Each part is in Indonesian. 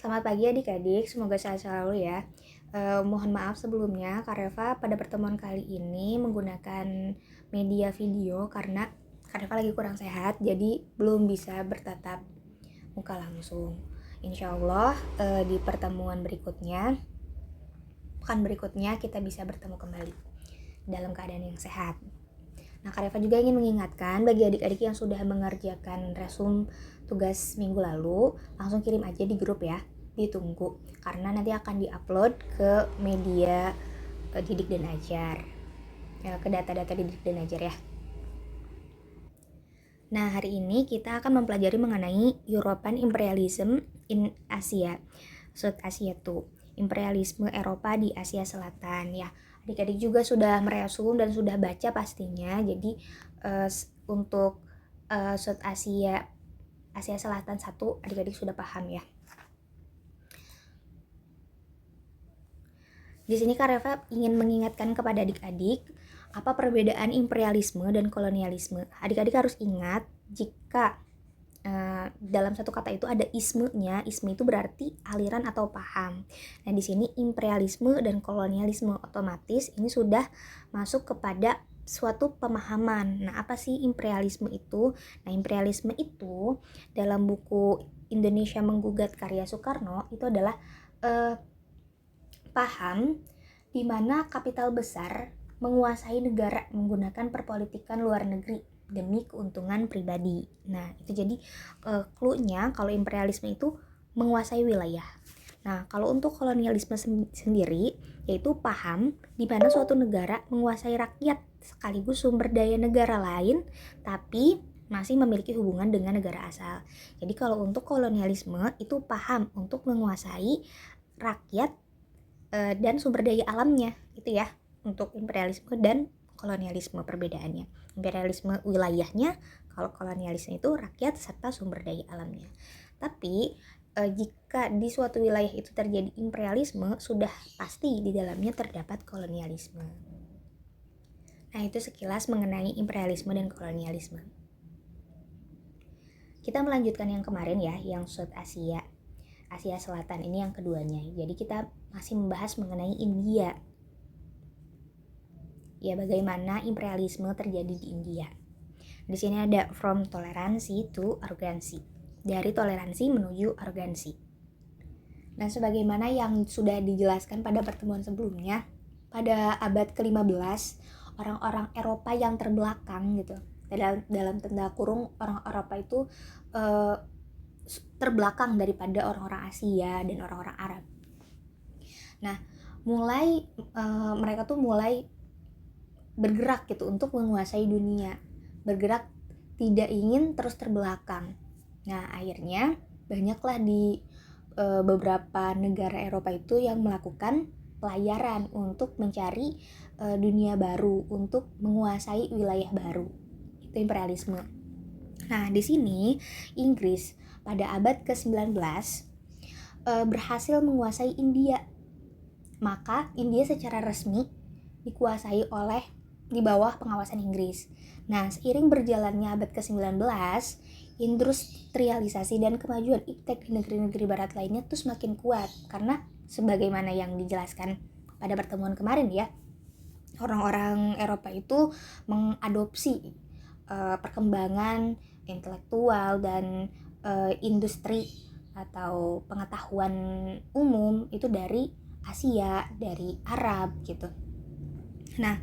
Selamat pagi adik-adik, semoga sehat selalu ya. Mohon maaf sebelumnya, Kak Reva pada pertemuan kali ini menggunakan media video karena Kak Reva lagi kurang sehat, jadi belum bisa bertatap muka langsung. Insya Allah di pertemuan berikutnya, pekan berikutnya kita bisa bertemu kembali dalam keadaan yang sehat. Nah, Kak Reva juga ingin mengingatkan bagi adik-adik yang sudah mengerjakan resum tugas minggu lalu, langsung kirim aja di grup ya, ditunggu. Karena nanti akan diupload ke media Didik dan Ajar, ke data-data Didik dan Ajar ya. Nah, hari ini kita akan mempelajari mengenai European Imperialism in Asia, South Asia tuh, imperialisme Eropa di Asia Selatan ya. Adik-adik juga sudah meresum dan sudah baca pastinya. Jadi untuk South Asia, Asia Selatan 1 adik-adik sudah paham ya. Di sini Kak Reva ingin mengingatkan kepada adik-adik apa perbedaan imperialisme dan kolonialisme. Adik-adik harus ingat jika dalam satu kata itu ada ismenya. Isme itu berarti aliran atau paham. Nah, di sini imperialisme dan kolonialisme otomatis ini sudah masuk kepada suatu pemahaman. Nah, apa sih imperialisme itu? Nah, imperialisme itu dalam buku Indonesia Menggugat karya Soekarno itu adalah paham di mana kapital besar menguasai negara menggunakan perpolitikan luar negeri demi keuntungan pribadi. Nah, itu jadi clue-nya kalau imperialisme itu menguasai wilayah. Nah, kalau untuk kolonialisme sendiri, yaitu paham di mana suatu negara menguasai rakyat sekaligus sumber daya negara lain, tapi masih memiliki hubungan dengan negara asal. Jadi kalau untuk kolonialisme itu paham untuk menguasai rakyat dan sumber daya alamnya, gitu ya, untuk imperialisme dan kolonialisme perbedaannya. Imperialisme wilayahnya, kalau kolonialisme itu rakyat serta sumber daya alamnya. Tapi jika di suatu wilayah itu terjadi imperialisme, sudah pasti di dalamnya terdapat kolonialisme. Nah, itu sekilas mengenai imperialisme dan kolonialisme. Kita melanjutkan yang kemarin ya, yang South Asia, Asia Selatan ini yang keduanya. Jadi kita masih membahas mengenai India. Ya, bagaimana imperialisme terjadi di India. Di sini ada from toleransi to arogancy. Dari toleransi menuju arogansi. Nah, sebagaimana yang sudah dijelaskan pada pertemuan sebelumnya, pada abad ke-15, orang-orang Eropa yang terbelakang gitu. Dalam tanda kurung, orang Eropa itu terbelakang daripada orang-orang Asia dan orang-orang Arab. Nah, mereka tuh mulai bergerak gitu untuk menguasai dunia, bergerak tidak ingin terus terbelakang. Nah, akhirnya banyaklah di beberapa negara Eropa itu yang melakukan pelayaran untuk mencari dunia baru, untuk menguasai wilayah baru. Itu imperialisme. Nah, di sini Inggris pada abad ke-19 berhasil menguasai India. Maka India secara resmi dikuasai di bawah pengawasan Inggris. Nah, seiring berjalannya abad ke-19, industrialisasi dan kemajuan iptek di negeri-negeri barat lainnya tuh semakin kuat. Karena sebagaimana yang dijelaskan pada pertemuan kemarin ya, orang-orang Eropa itu mengadopsi perkembangan intelektual dan industri atau pengetahuan umum itu dari Asia, dari Arab gitu. Nah,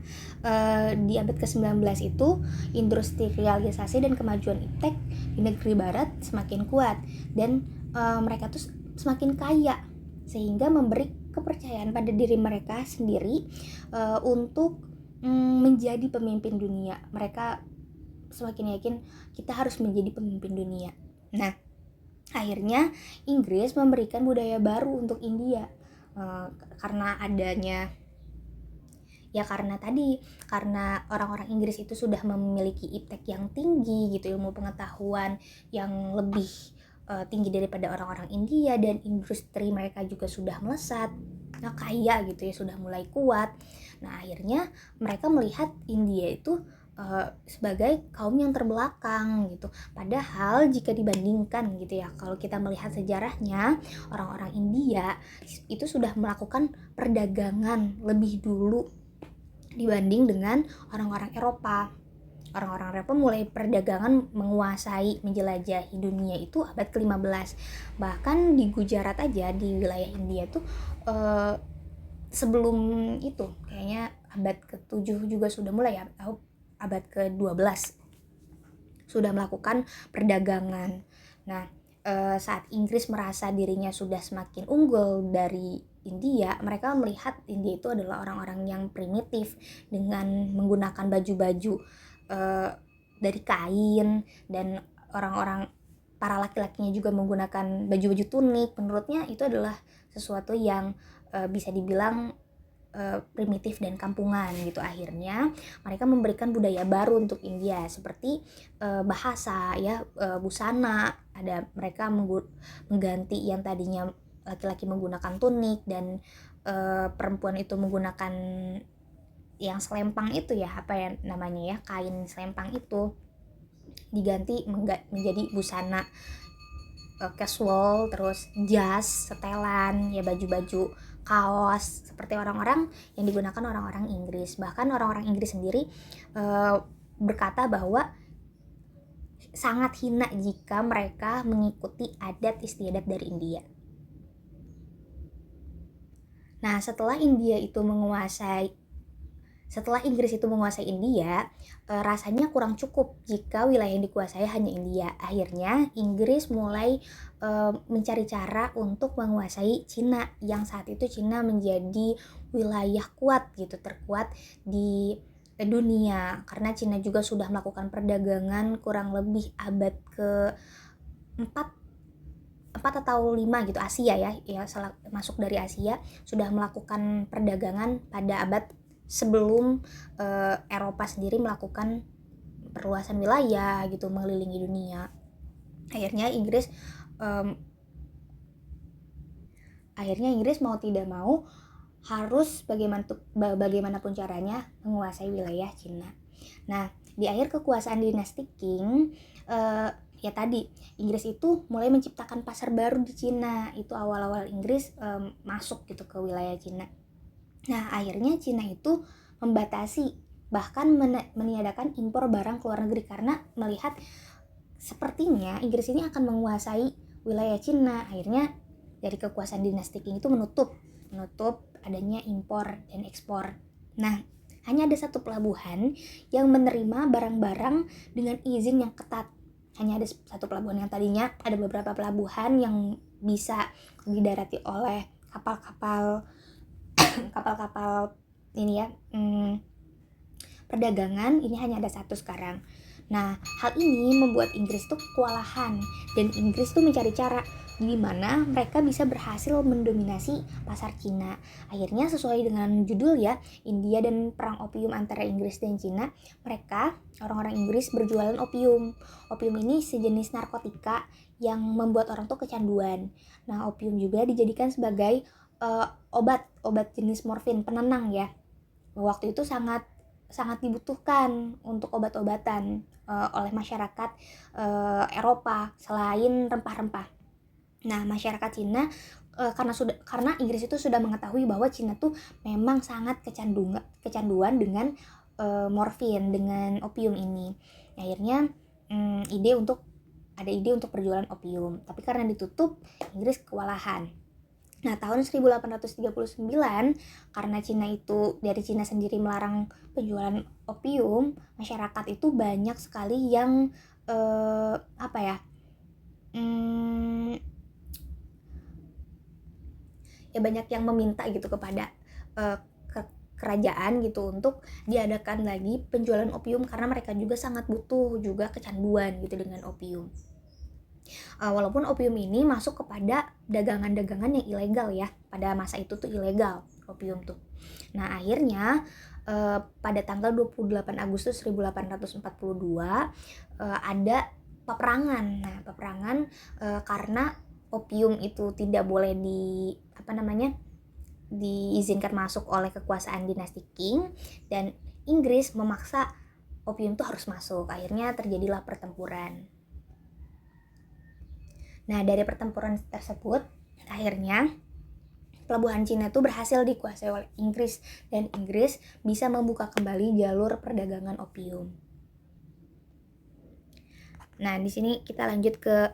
di abad ke-19 itu industrialisasi dan kemajuan iptek di negeri barat semakin kuat dan mereka tuh semakin kaya sehingga memberi kepercayaan pada diri mereka sendiri untuk menjadi pemimpin dunia. Mereka semakin yakin kita harus menjadi pemimpin dunia. Nah, akhirnya Inggris memberikan budaya baru untuk India karena orang-orang Inggris itu sudah memiliki iptek yang tinggi gitu, ilmu pengetahuan yang lebih tinggi daripada orang-orang India, dan industri mereka juga sudah melesat, kaya gitu ya, sudah mulai kuat. Nah, akhirnya mereka melihat India itu sebagai kaum yang terbelakang gitu. Padahal jika dibandingkan gitu ya, kalau kita melihat sejarahnya, orang-orang India itu sudah melakukan perdagangan lebih dulu dibanding dengan orang-orang Eropa. Orang-orang Eropa mulai perdagangan menguasai, menjelajahi dunia itu abad ke-15. Bahkan di Gujarat aja, di wilayah India tuh sebelum itu kayaknya abad ke-7 juga sudah mulai ya, atau abad ke-12 sudah melakukan perdagangan. Nah, saat Inggris merasa dirinya sudah semakin unggul dari India, mereka melihat India itu adalah orang-orang yang primitif dengan menggunakan baju-baju dari kain, dan orang-orang para laki-lakinya juga menggunakan baju-baju tunik. Menurutnya itu adalah sesuatu yang bisa dibilang primitif dan kampungan gitu. Akhirnya mereka memberikan budaya baru untuk India, seperti bahasa ya, busana. Ada mereka mengganti yang tadinya laki-laki menggunakan tunik dan perempuan itu menggunakan yang selempang itu ya, apa ya namanya ya, kain selempang itu diganti menjadi busana casual, terus jas, setelan, ya baju-baju kaos seperti orang-orang yang digunakan orang-orang Inggris. Bahkan orang-orang Inggris sendiri berkata bahwa sangat hina jika mereka mengikuti adat istiadat dari India. Nah, setelah Inggris itu menguasai India, rasanya kurang cukup jika wilayah yang dikuasai hanya India. Akhirnya Inggris mulai mencari cara untuk menguasai Cina, yang saat itu Cina menjadi wilayah kuat gitu, terkuat di dunia, karena Cina juga sudah melakukan perdagangan kurang lebih abad ke-4 atau 5 gitu, Asia ya masuk dari Asia, sudah melakukan perdagangan pada abad sebelum Eropa sendiri melakukan perluasan wilayah gitu, mengelilingi dunia. Akhirnya Inggris mau tidak mau harus bagaimanapun caranya menguasai wilayah Cina. Nah, di akhir kekuasaan dinasti Qing, ya tadi Inggris itu mulai menciptakan pasar baru di Cina. Itu awal-awal Inggris masuk gitu ke wilayah Cina. Nah, akhirnya Cina itu membatasi, bahkan meniadakan impor barang ke luar negeri, karena melihat sepertinya Inggris ini akan menguasai wilayah Cina. Akhirnya dari kekuasaan dinasti Qing itu menutup adanya impor dan ekspor. Nah, hanya ada satu pelabuhan yang menerima barang-barang dengan izin yang ketat. Hanya ada satu pelabuhan, yang tadinya ada beberapa pelabuhan yang bisa didarati oleh kapal-kapal ini ya, perdagangan. Ini hanya ada satu sekarang. Nah, hal ini membuat Inggris tuh kewalahan, dan Inggris tuh mencari cara di mana mereka bisa berhasil mendominasi pasar Cina. Akhirnya sesuai dengan judul ya, India dan Perang Opium antara Inggris dan Cina, orang-orang Inggris berjualan opium. Opium ini sejenis narkotika yang membuat orang tuh kecanduan. Nah, opium juga dijadikan sebagai obat jenis morfin, penenang ya. Waktu itu sangat dibutuhkan untuk obat-obatan oleh masyarakat Eropa selain rempah-rempah. Nah, masyarakat Cina karena Inggris itu sudah mengetahui bahwa Cina tuh memang sangat kecanduan dengan morfin, dengan opium ini. Akhirnya ada ide untuk perjualan opium, tapi karena ditutup, Inggris kewalahan. Nah, tahun 1839, karena dari Cina sendiri melarang penjualan opium, masyarakat itu banyak sekali yang banyak yang meminta gitu kepada kerajaan gitu untuk diadakan lagi penjualan opium, karena mereka juga sangat butuh, juga kecanduan gitu dengan opium. Walaupun opium ini masuk kepada dagangan-dagangan yang ilegal ya, pada masa itu tuh ilegal opium tuh. Nah, akhirnya pada tanggal 28 Agustus 1842 ada peperangan. Nah, peperangan karena opium itu tidak boleh diizinkan masuk oleh kekuasaan dinasti Qing, dan Inggris memaksa opium tuh harus masuk. Akhirnya terjadilah pertempuran. Nah, dari pertempuran tersebut akhirnya pelabuhan Cina itu berhasil dikuasai oleh Inggris, dan Inggris bisa membuka kembali jalur perdagangan opium. Nah, di sini kita lanjut ke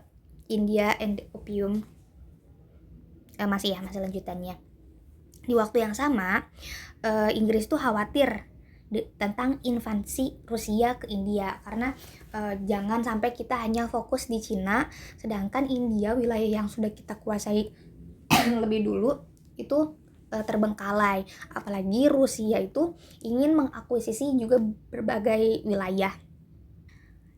India and opium. Masih lanjutannya. Di waktu yang sama, Inggris tuh khawatir tentang invasi Rusia ke India, karena jangan sampai kita hanya fokus di Cina, sedangkan India, wilayah yang sudah kita kuasai lebih dulu, itu terbengkalai. Apalagi Rusia itu ingin mengakuisisi juga berbagai wilayah,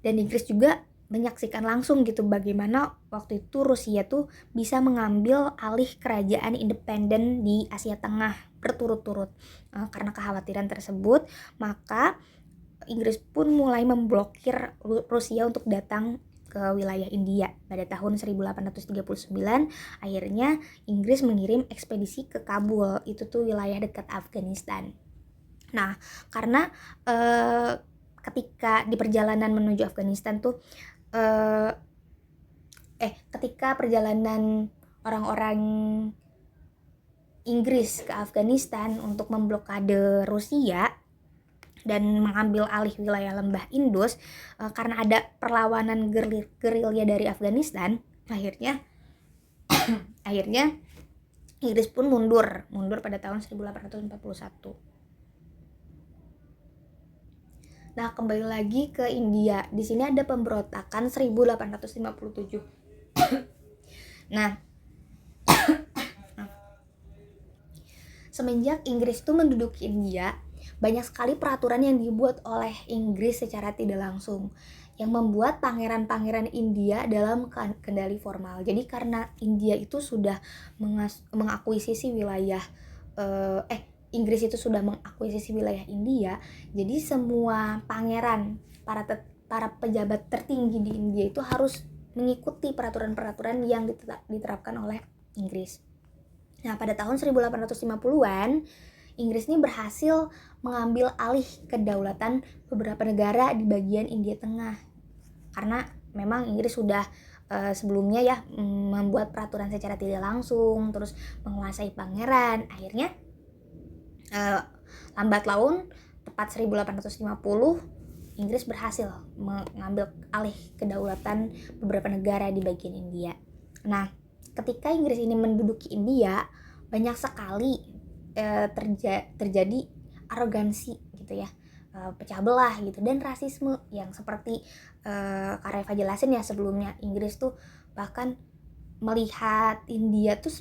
dan Inggris juga menyaksikan langsung gitu bagaimana waktu itu Rusia tuh bisa mengambil alih kerajaan independen di Asia Tengah berturut-turut. Karena kekhawatiran tersebut, maka Inggris pun mulai memblokir Rusia untuk datang ke wilayah India. Pada tahun 1839 akhirnya Inggris mengirim ekspedisi ke Kabul, itu tuh wilayah dekat Afghanistan. Nah, karena ketika di perjalanan menuju Afghanistan tuh ketika perjalanan orang-orang Inggris ke Afghanistan untuk memblokade Rusia dan mengambil alih wilayah lembah Indus, karena ada perlawanan gerilya dari Afghanistan, akhirnya Inggris pun mundur pada tahun 1841. Nah, kembali lagi ke India. Di sini ada pemberontakan 1857. Nah, semenjak Inggris itu menduduki India, banyak sekali peraturan yang dibuat oleh Inggris secara tidak langsung, yang membuat pangeran-pangeran India dalam kendali formal. Jadi karena India itu sudah mengakuisisi wilayah Inggris itu sudah mengakuisisi wilayah India, jadi semua pangeran, para pejabat tertinggi di India itu harus mengikuti peraturan-peraturan yang diterapkan oleh Inggris. Nah, pada tahun 1850-an, Inggris ini berhasil mengambil alih kedaulatan beberapa negara di bagian India Tengah. Karena memang Inggris sudah sebelumnya ya membuat peraturan secara tidak langsung, terus menguasai pangeran. Akhirnya lambat laun, tepat 1850, Inggris berhasil mengambil alih kedaulatan beberapa negara di bagian India. Nah, ketika Inggris ini menduduki India, banyak sekali terjadi arogansi gitu ya, pecah belah gitu, dan rasisme yang seperti Kak Reva jelasin ya sebelumnya. Inggris tuh bahkan melihat India tuh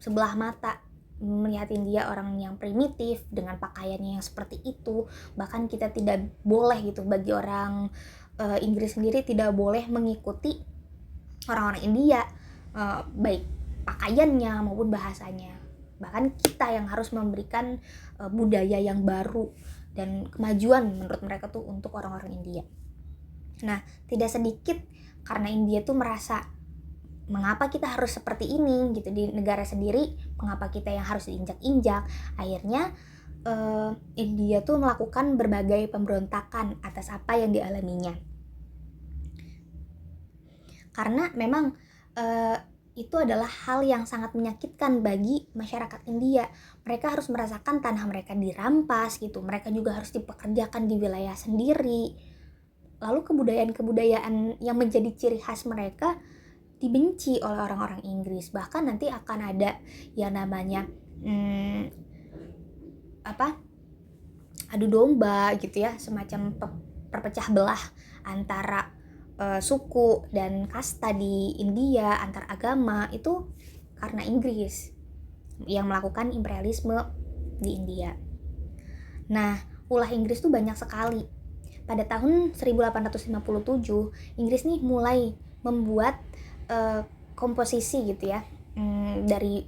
sebelah mata, melihat India orang yang primitif dengan pakaiannya yang seperti itu. Bahkan kita tidak boleh gitu, bagi orang Inggris sendiri tidak boleh mengikuti orang-orang India, baik pakaiannya maupun bahasanya. Bahkan kita yang harus memberikan budaya yang baru dan kemajuan menurut mereka tuh untuk orang-orang India. Nah, tidak sedikit karena India tuh merasa, mengapa kita harus seperti ini gitu di negara sendiri, mengapa kita yang harus diinjak-injak. Akhirnya India tuh melakukan berbagai pemberontakan atas apa yang dialaminya, karena memang itu adalah hal yang sangat menyakitkan bagi masyarakat India. Mereka harus merasakan tanah mereka dirampas gitu, mereka juga harus dipekerjakan di wilayah sendiri, lalu kebudayaan-kebudayaan yang menjadi ciri khas mereka dibenci oleh orang-orang Inggris. Bahkan nanti akan ada yang namanya adu domba gitu ya, semacam perpecah belah antara suku dan kasta di India, antar agama, itu karena Inggris yang melakukan imperialisme di India. Nah, ulah Inggris tuh banyak sekali. Pada tahun 1857, Inggris nih mulai membuat komposisi gitu ya, dari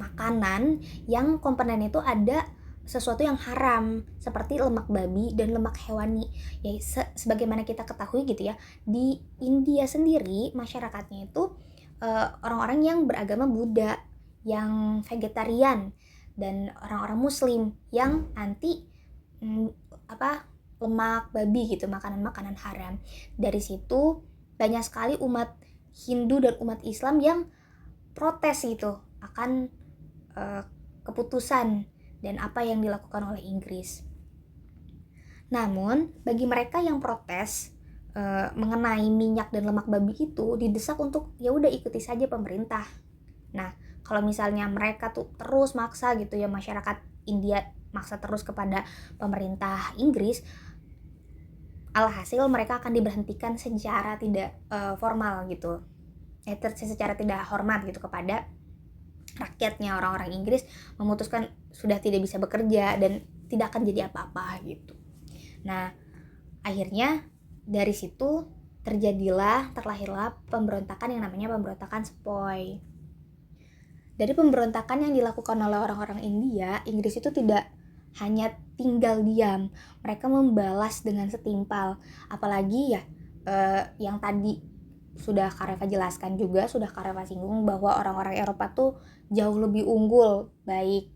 makanan yang komponen itu ada sesuatu yang haram, seperti lemak babi dan lemak hewani. Ya, sebagaimana kita ketahui gitu ya, di India sendiri masyarakatnya itu orang-orang yang beragama Buddha, yang vegetarian, dan orang-orang Muslim yang anti lemak babi gitu, makanan-makanan haram. Dari situ banyak sekali umat Hindu dan umat Islam yang protes gitu akan keputusan dan apa yang dilakukan oleh Inggris. Namun bagi mereka yang protes mengenai minyak dan lemak babi itu, didesak untuk ya udah ikuti saja pemerintah. Nah, kalau misalnya mereka tuh terus maksa gitu ya, masyarakat India maksa terus kepada pemerintah Inggris, alhasil mereka akan diberhentikan secara tidak formal gitu. Secara tidak hormat gitu kepada rakyatnya. Orang-orang Inggris memutuskan sudah tidak bisa bekerja dan tidak akan jadi apa-apa gitu. Nah, akhirnya dari situ terlahirlah pemberontakan yang namanya pemberontakan Sepoy. Dari pemberontakan yang dilakukan oleh orang-orang India, Inggris itu tidak hanya tinggal diam, mereka membalas dengan setimpal. Apalagi ya yang tadi sudah Kareva jelaskan juga, sudah Kareva singgung bahwa orang-orang Eropa tuh jauh lebih unggul, baik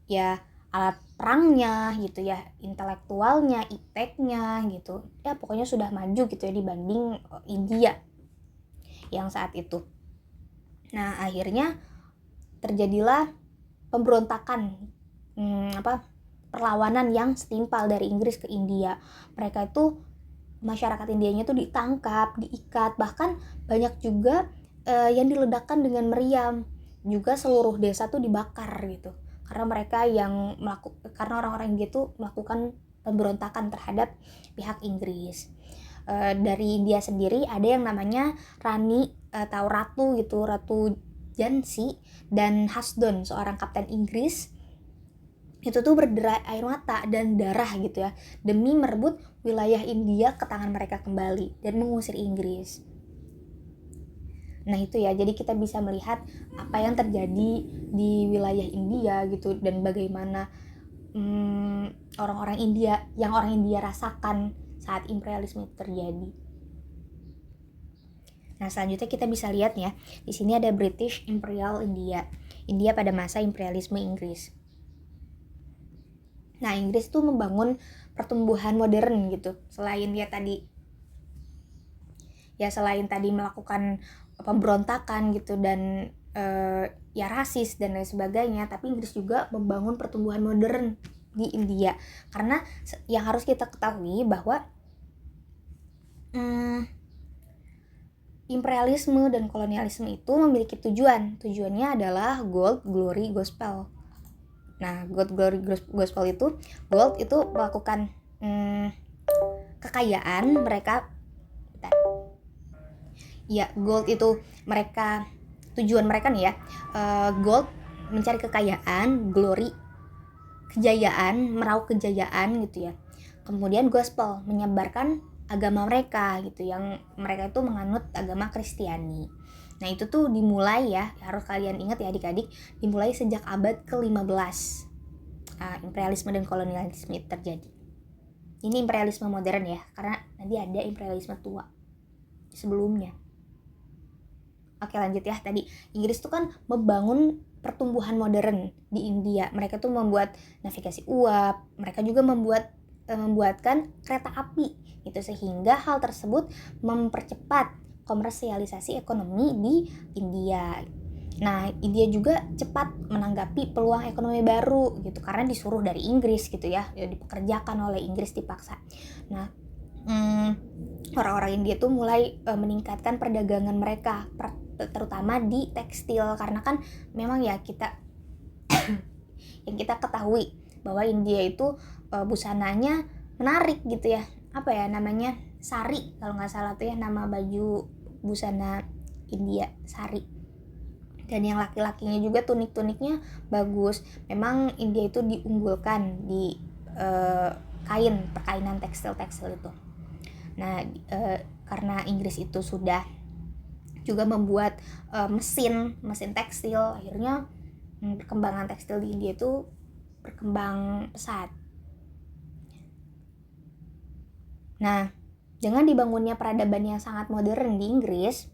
ya alat perangnya gitu ya, intelektualnya, ipteknya gitu. Ya pokoknya sudah maju gitu ya dibanding India yang saat itu. Nah, akhirnya terjadilah pemberontakan perlawanan yang setimpal dari Inggris ke India. Mereka itu, masyarakat Indianya tuh ditangkap, diikat, bahkan banyak juga yang diledakkan dengan meriam. Juga seluruh desa tuh dibakar gitu. Karena orang-orang India tuh melakukan pemberontakan terhadap pihak Inggris. Dari India sendiri ada yang namanya Rani atau Ratu gitu, Ratu Jhansi dan Hasdon, seorang kapten Inggris. Itu tuh berderai air mata dan darah gitu ya, demi merebut wilayah India ke tangan mereka kembali dan mengusir Inggris. Nah itu ya, jadi kita bisa melihat apa yang terjadi di wilayah India gitu, dan bagaimana orang-orang India rasakan saat imperialisme itu terjadi. Nah selanjutnya kita bisa lihat ya, di sini ada British Imperial India pada masa imperialisme Inggris. Nah Inggris tuh membangun pertumbuhan modern gitu, selain tadi melakukan pemberontakan gitu dan ya rasis dan lain sebagainya, tapi Inggris juga membangun pertumbuhan modern di India. Karena yang harus kita ketahui bahwa imperialisme dan kolonialisme itu memiliki tujuannya adalah gold, glory, gospel. Nah, gold, glory, gospel itu, gold itu melakukan kekayaan mereka. Ya, gold itu tujuan mereka nih ya, gold mencari kekayaan, glory kejayaan, meraup kejayaan gitu ya. Kemudian gospel menyebarkan agama mereka gitu, yang mereka itu menganut agama Kristiani. Nah itu tuh dimulai ya, harus kalian ingat ya adik-adik, dimulai sejak abad ke-15 imperialisme dan kolonialisme itu terjadi. Ini imperialisme modern ya, karena nanti ada imperialisme tua sebelumnya. Oke lanjut ya, tadi Inggris tuh kan membangun pertumbuhan modern di India. Mereka tuh membuat navigasi uap, mereka juga membuatkan kereta api gitu, sehingga hal tersebut mempercepat komersialisasi ekonomi di India. Nah, India juga cepat menanggapi peluang ekonomi baru gitu, karena disuruh dari Inggris gitu ya, dipekerjakan oleh Inggris, dipaksa. Nah, orang-orang India tuh mulai meningkatkan perdagangan mereka, terutama di tekstil, karena kan memang ya yang kita ketahui bahwa India itu busananya menarik gitu ya, apa ya namanya, sari kalau nggak salah tuh ya, nama baju busana India sari. Dan yang laki-lakinya juga tunik-tuniknya bagus. Memang India itu diunggulkan di perkainan tekstil itu. Nah karena Inggris itu sudah juga membuat mesin tekstil, akhirnya perkembangan tekstil di India itu berkembang pesat. Nah dengan dibangunnya peradaban yang sangat modern di Inggris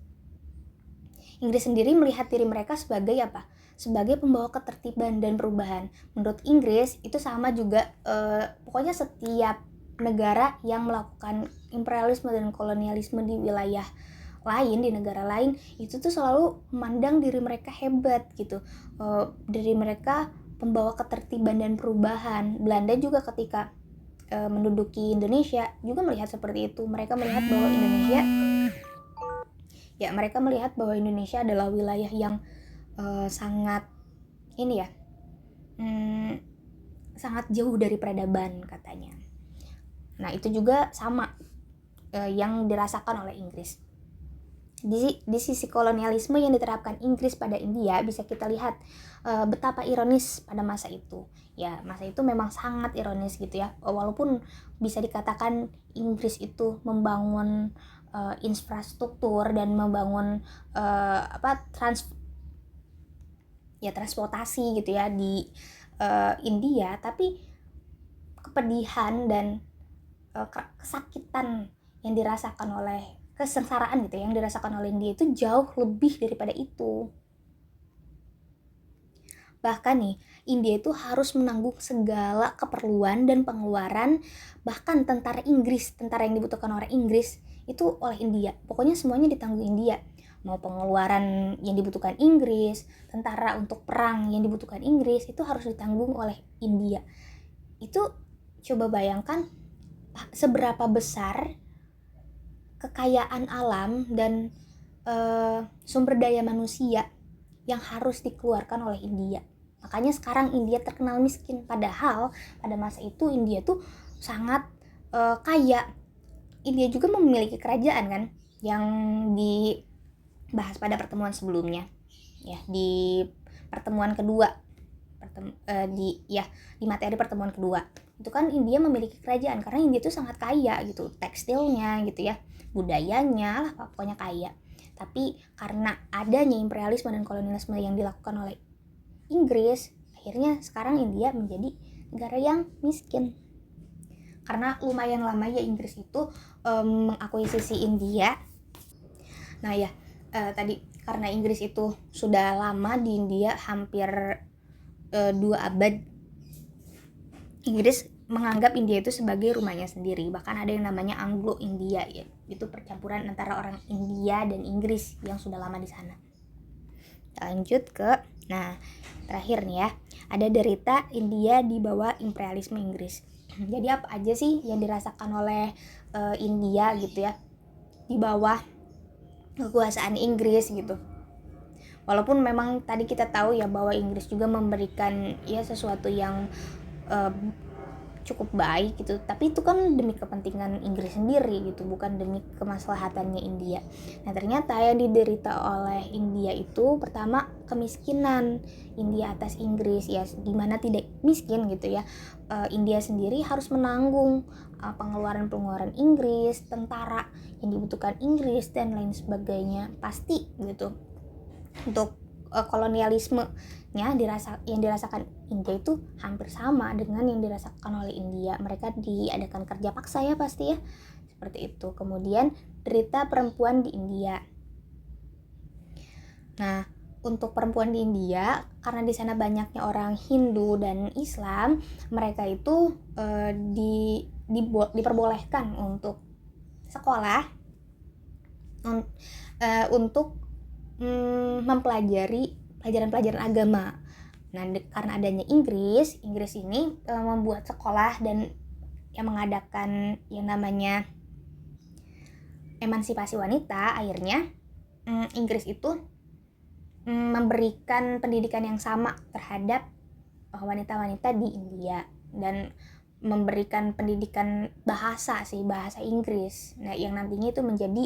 Inggris sendiri melihat diri mereka sebagai apa? Sebagai pembawa ketertiban dan perubahan. Menurut Inggris itu sama juga, pokoknya setiap negara yang melakukan imperialisme dan kolonialisme di wilayah lain, di negara lain, itu tuh selalu memandang diri mereka hebat gitu, diri mereka pembawa ketertiban dan perubahan. Belanda juga ketika menduduki Indonesia juga melihat seperti itu. Mereka melihat bahwa Indonesia adalah wilayah yang sangat ini ya, sangat jauh dari peradaban katanya. Nah itu juga sama yang dirasakan oleh Inggris. Di sisi kolonialisme yang diterapkan Inggris pada India bisa kita lihat betapa ironis pada masa itu. Ya, masa itu memang sangat ironis gitu ya. Walaupun bisa dikatakan Inggris itu membangun infrastruktur dan membangun transportasi gitu ya di India, tapi kepedihan dan kesakitan yang dirasakan oleh kesengsaraan gitu yang dirasakan oleh India itu jauh lebih daripada itu. Bahkan nih, India itu harus menanggung segala keperluan dan pengeluaran, bahkan tentara yang dibutuhkan oleh Inggris itu oleh India. Pokoknya semuanya ditanggung India. Mau pengeluaran yang dibutuhkan Inggris, tentara untuk perang yang dibutuhkan Inggris, itu harus ditanggung oleh India. Itu coba bayangkan seberapa besar kekayaan alam dan sumber daya manusia yang harus dikeluarkan oleh India. Makanya sekarang India terkenal miskin, padahal pada masa itu India tuh sangat kaya. India juga memiliki kerajaan kan, yang dibahas pada pertemuan sebelumnya ya, di pertemuan kedua, di materi pertemuan kedua itu kan India memiliki kerajaan karena India tuh sangat kaya gitu, tekstilnya gitu ya, budayanya lah pokoknya kaya. Tapi karena adanya imperialisme dan kolonialisme yang dilakukan oleh Inggris, akhirnya sekarang India menjadi negara yang miskin. Karena lumayan lama ya Inggris itu mengakuisisi India. Nah ya, tadi karena Inggris itu sudah lama di India, hampir 2 abad, Inggris menganggap India itu sebagai rumahnya sendiri. Bahkan ada yang namanya Anglo-India ya. Itu percampuran antara orang India dan Inggris yang sudah lama di sana. Lanjut ke terakhir nih ya. Ada derita India di bawah imperialisme Inggris. Jadi apa aja sih yang dirasakan oleh India gitu ya di bawah kekuasaan Inggris gitu. Walaupun memang tadi kita tahu ya bahwa Inggris juga memberikan ya sesuatu yang cukup baik gitu, tapi itu kan demi kepentingan Inggris sendiri gitu, bukan demi kemaslahatannya India. Nah ternyata yang diderita oleh India itu pertama kemiskinan India atas Inggris ya, dimana tidak miskin gitu ya, India sendiri harus menanggung pengeluaran Inggris, tentara yang dibutuhkan Inggris dan lain sebagainya, pasti gitu. Untuk kolonialisme yang dirasakan India itu hampir sama dengan yang dirasakan oleh India. Mereka diadakan kerja paksa ya pasti ya, seperti itu. Kemudian derita perempuan di India. Nah untuk perempuan di India, karena di sana banyaknya orang Hindu dan Islam, mereka itu diperbolehkan untuk sekolah, untuk mempelajari pelajaran-pelajaran agama. Nah, karena adanya Inggris ini membuat sekolah dan yang mengadakan yang namanya emansipasi wanita. Akhirnya Inggris itu memberikan pendidikan yang sama terhadap wanita-wanita di India dan memberikan pendidikan bahasa Inggris. Nah, yang nantinya itu menjadi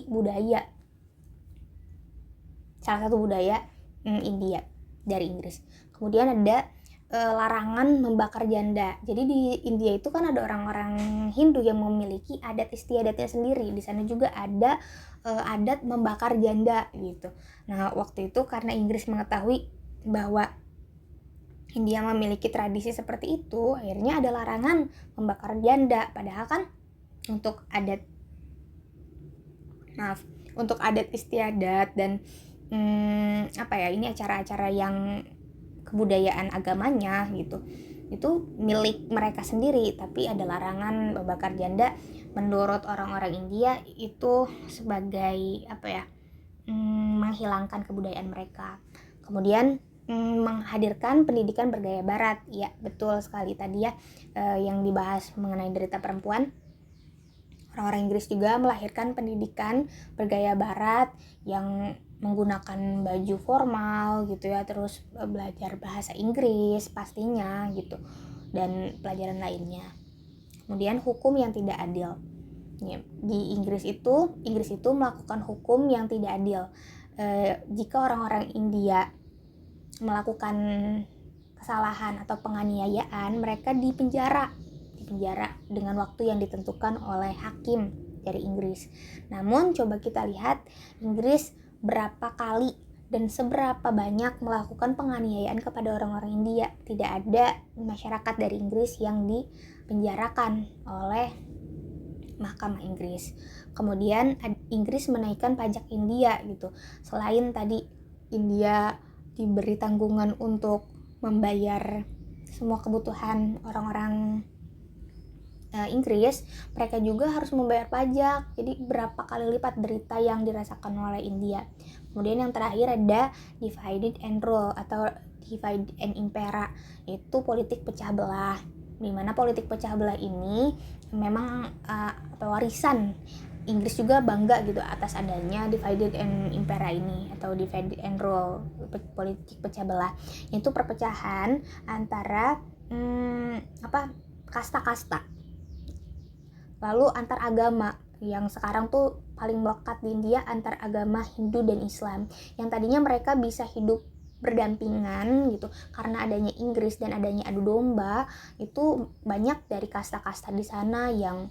salah satu budaya India dari Inggris. Kemudian ada larangan membakar janda. Jadi di India itu kan ada orang-orang Hindu yang memiliki adat istiadatnya sendiri. Di sana juga ada adat membakar janda gitu. Nah waktu itu karena Inggris mengetahui bahwa India memiliki tradisi seperti itu, akhirnya ada larangan membakar janda. Padahal kan untuk adat istiadat dan ini acara-acara yang kebudayaan agamanya gitu, itu milik mereka sendiri, tapi ada larangan membakar janda. Menurut orang-orang India itu sebagai menghilangkan kebudayaan mereka. Kemudian menghadirkan pendidikan bergaya barat. Ya, betul sekali tadi ya, yang dibahas mengenai derita perempuan. Orang-orang Inggris juga melahirkan pendidikan bergaya barat yang menggunakan baju formal gitu ya, terus belajar bahasa Inggris pastinya gitu, dan pelajaran lainnya. Kemudian hukum yang tidak adil. Ya, di Inggris itu melakukan hukum yang tidak adil. Jika orang-orang India melakukan kesalahan atau penganiayaan, mereka dipenjara dengan waktu yang ditentukan oleh hakim dari Inggris. Namun coba kita lihat Inggris berapa kali dan seberapa banyak melakukan penganiayaan kepada orang-orang India. Tidak ada masyarakat dari Inggris yang dipenjarakan oleh Mahkamah Inggris. Kemudian Inggris menaikkan pajak India gitu. Selain tadi India diberi tanggungan untuk membayar semua kebutuhan orang-orang Inggris, mereka juga harus membayar pajak. Jadi berapa kali lipat derita yang dirasakan oleh India. Kemudian yang terakhir ada divide and rule atau divide and impera, itu politik pecah belah. Di mana politik pecah belah ini memang warisan Inggris juga bangga gitu atas adanya divide and impera ini atau divide and rule, politik pecah belah. Itu perpecahan antara kasta-kasta. Lalu antar agama, yang sekarang tuh paling melekat di India, antar agama Hindu dan Islam, yang tadinya mereka bisa hidup berdampingan gitu, karena adanya Inggris dan adanya adu domba, itu banyak dari kasta-kasta di sana yang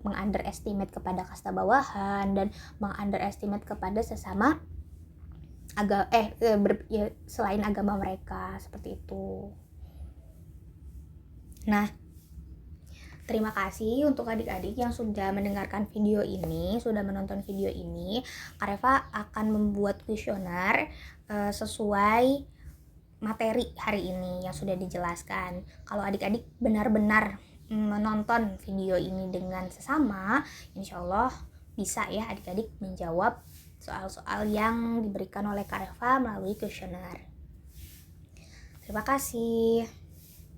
meng-underestimate kepada kasta bawahan dan meng-underestimate kepada sesama selain agama mereka, seperti itu. Nah, terima kasih untuk adik-adik yang sudah mendengarkan video ini, sudah menonton video ini. Kareva akan membuat kuesioner sesuai materi hari ini yang sudah dijelaskan. Kalau adik-adik benar-benar menonton video ini dengan sesama, insya Allah bisa ya adik-adik menjawab soal-soal yang diberikan oleh Kareva melalui kuesioner. Terima kasih.